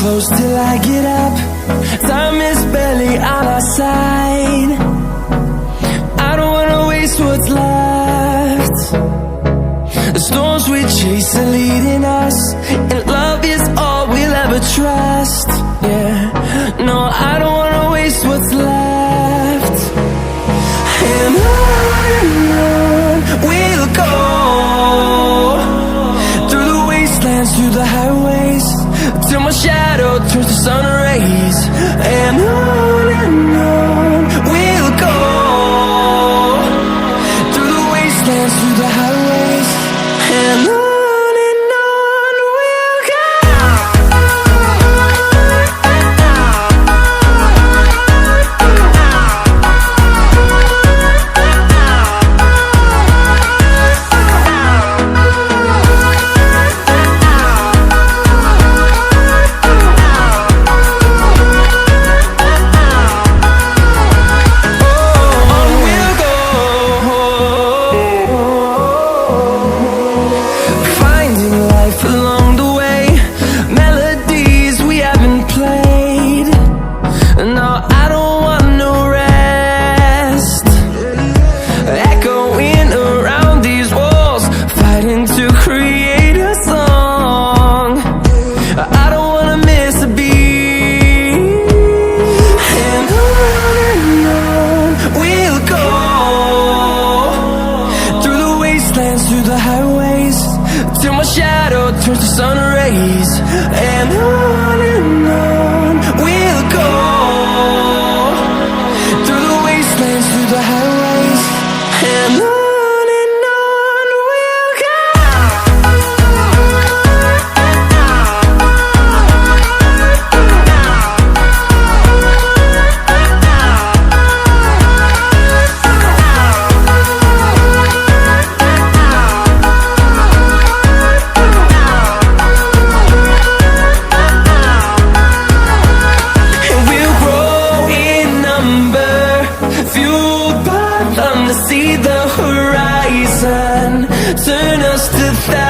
close till I get up. Time is barely on our side. I don't wanna waste what's left. The storms we chase are leading us, and love is all we'll ever trust. Yeah, no, I don't wanna waste what's left. And on we'll go, through the wastelands, through the highways, till my shadow turns to sun rays. And on we'll go, through the wastelands, through the highways, and on we'll go. Through the highways, till my shadow turns to sun rays. And on we'll go, through the wastelands, through the highways, and on we'll go. See the horizon, turn us to thousands.